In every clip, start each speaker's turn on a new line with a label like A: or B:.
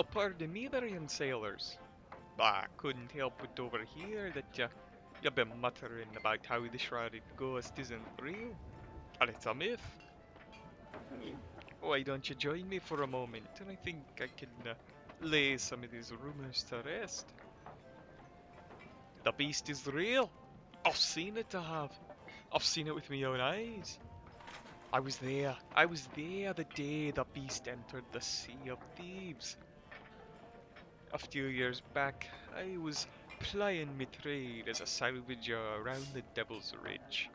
A: Pardon me there, young sailors. I couldn't help but overhear that you've been muttering about how the shrouded ghost isn't real, and it's a myth. Why don't you join me for a moment, and I think I can lay some of these rumors to rest. The beast is real. I've seen it, I have. I've seen it with my own eyes. I was there. I was there the day the beast entered the Sea of Thieves. A few years back, I was plying my trade as a salvager around the Devil's Ridge.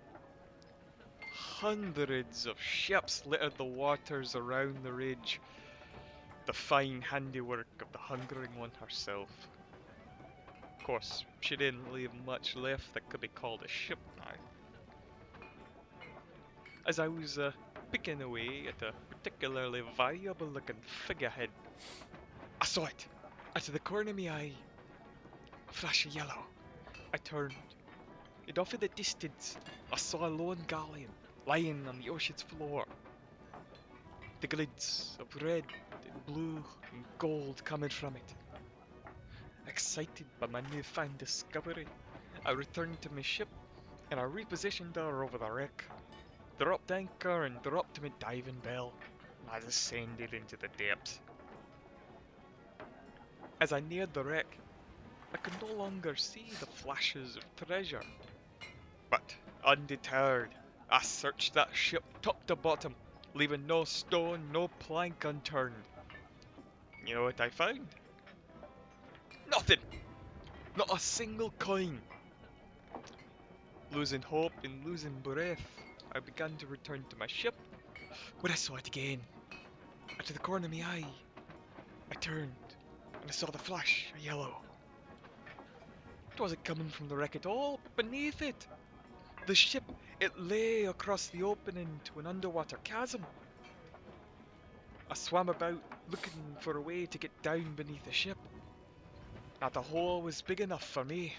A: Hundreds of ships littered the waters around the ridge, the fine handiwork of the Hungering One herself. Of course, she didn't leave much left that could be called a ship now. As I was picking away at a particularly valuable looking figurehead, I saw it out of the corner of my eye. A flash of yellow. I turned, and off in the distance I saw a lone galleon lying on the ocean's floor. The glids of red and blue and gold coming from it. Excited by my newfound discovery, I returned to my ship and I repositioned her over the wreck, dropped anchor and dropped my diving bell, and I descended into the depths. As I neared the wreck, I could no longer see the flashes of treasure. But undeterred, I searched that ship top to bottom, leaving no stone, no plank unturned. You know what I found? Nothing! Not a single coin! Losing hope and losing breath, I began to return to my ship when I saw it again. Out of the corner of my eye, I turned and I saw the flash of yellow. It wasn't coming from the wreck at all, but beneath it. The ship, it lay across the opening to an underwater chasm. I swam about looking for a way to get down beneath the ship. Now the hole was big enough for me.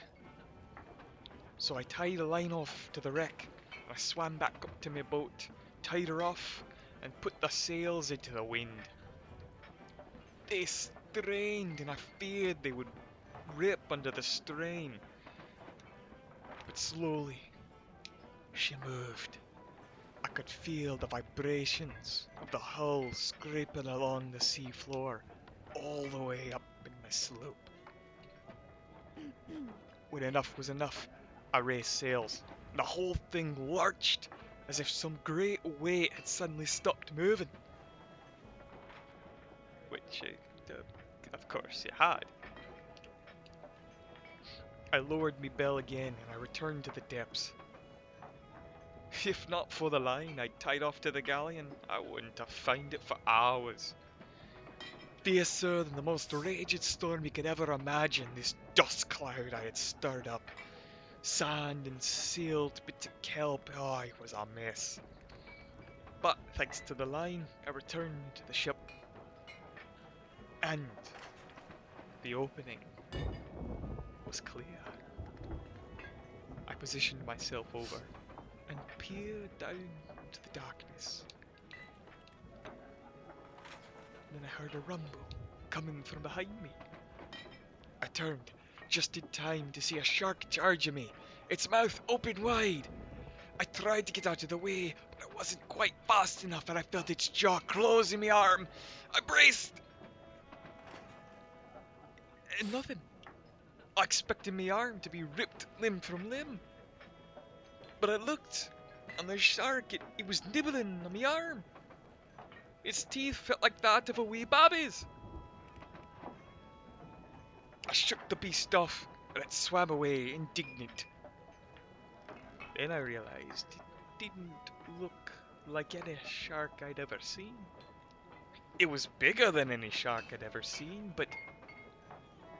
A: So I tied a line off to the wreck and I swam back up to my boat, tied her off and put the sails into the wind. They strained and I feared they would rip under the strain. But slowly, she moved. I could feel the vibrations of the hull scraping along the sea floor all the way up in my slope. When enough was enough, I raised sails. The whole thing lurched as if some great weight had suddenly stopped moving. Which, of course, it had. I lowered me bell again and I returned to the depths. If not for the line I'd tied off to the galleon, I wouldn't have found it for hours. Fiercer than the most raging storm you could ever imagine, this dust cloud I had stirred up. Sand and sealed bits of kelp, oh, it was a mess. But thanks to the line, I returned to the ship. And the opening was clear. I positioned myself over and peered down into the darkness. Then I heard a rumble coming from behind me. I turned just in time to see a shark charging me, its mouth open wide. I tried to get out of the way, but I wasn't quite fast enough and I felt its jaw closing my arm. I braced! And nothing. I expected my arm to be ripped limb from limb. But I looked, and the shark, it was nibbling on my arm. Its teeth felt like that of a wee baby's. I shook the beast off, and it swam away, indignant. Then I realized it didn't look like any shark I'd ever seen. It was bigger than any shark I'd ever seen, but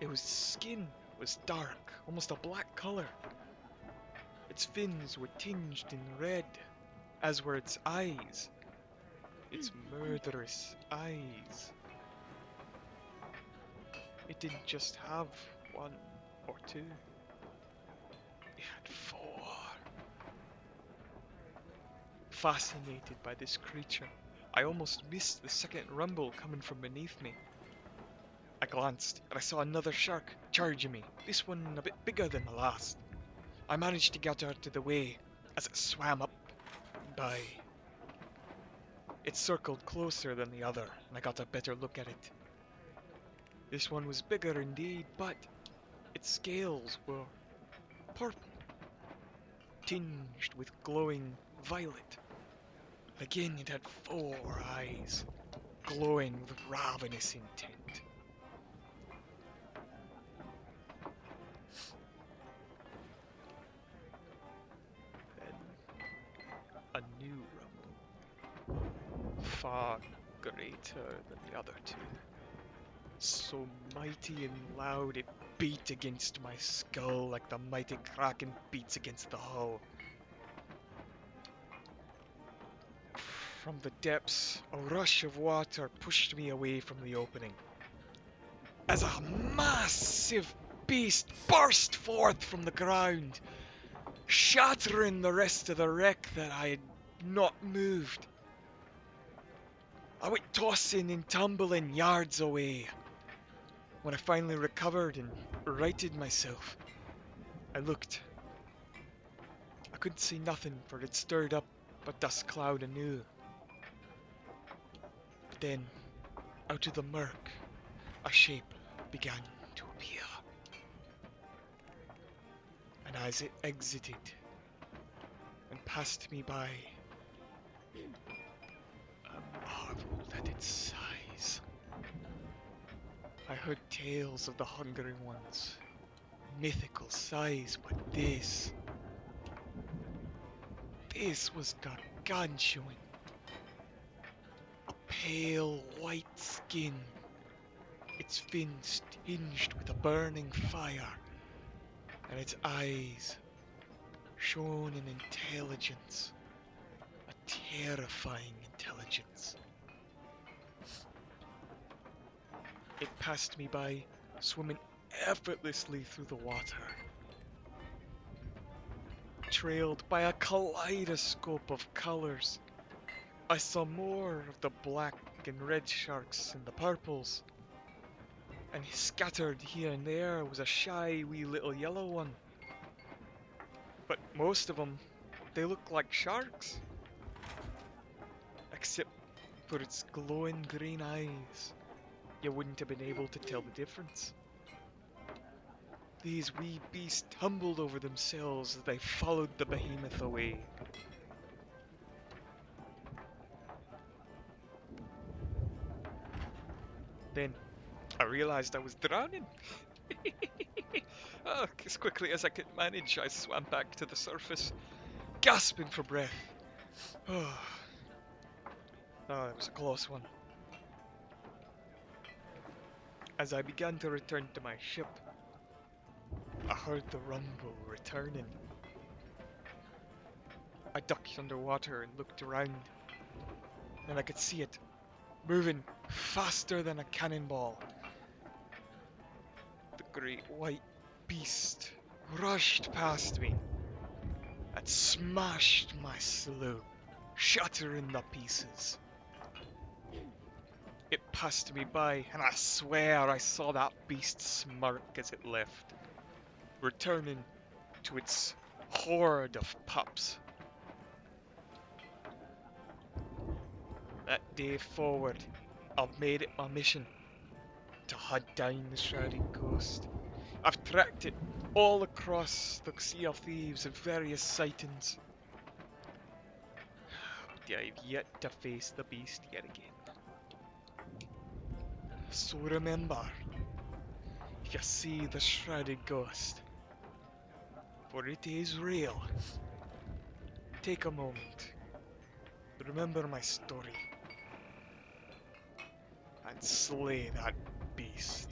A: its skin was dark, almost a black color. Its fins were tinged in red, as were its eyes. Its murderous eyes. It didn't just have one or two. It had four. Fascinated by this creature, I almost missed the second rumble coming from beneath me. I glanced, and I saw another shark charging me, this one a bit bigger than the last. I managed to get out of the way as it swam up by. It circled closer than the other, and I got a better look at it. This one was bigger indeed, but its scales were purple, tinged with glowing violet. Again, it had 4 eyes, glowing with ravenous intent. Then a new rumble, far greater than the other two. So mighty and loud it beat against my skull like the mighty kraken beats against the hull. From the depths, a rush of water pushed me away from the opening, as a massive beast burst forth from the ground, shattering the rest of the wreck that I had not moved. I went tossing and tumbling yards away. When I finally recovered and righted myself, I looked. I couldn't see nothing, for it stirred up a dust cloud anew. But then, out of the murk, a shape began to appear. And as it exited and passed me by, I marveled at its size. I heard tales of the hungry ones, mythical size, but this was gargantuan. A pale white skin, its fins tinged with a burning fire, and its eyes shone in intelligence, a terrifying intelligence. It passed me by, swimming effortlessly through the water, trailed by a kaleidoscope of colors. I saw more of the black and red sharks and the purples, and scattered here and there was a shy wee little yellow one. But most of them, they looked like sharks, except for its glowing green eyes. You wouldn't have been able to tell the difference. These wee beasts tumbled over themselves as they followed the behemoth away. Then I realized I was drowning. As quickly as I could manage, I swam back to the surface, gasping for breath. Oh, it was a close one. As I began to return to my ship, I heard the rumble returning. I ducked underwater and looked around, and I could see it moving faster than a cannonball. The great white beast rushed past me and smashed my sloop, shattering the pieces. It passed me by, and I swear I saw that beast smirk as it left, returning to its horde of pups. That day forward, I've made it my mission to hunt down the Shrouded Ghost. I've tracked it all across the Sea of Thieves at various sightings. But I've yet to face the beast yet again. So remember, if you see the Shrouded Ghost, for it is real, take a moment, remember my story, and slay that beast.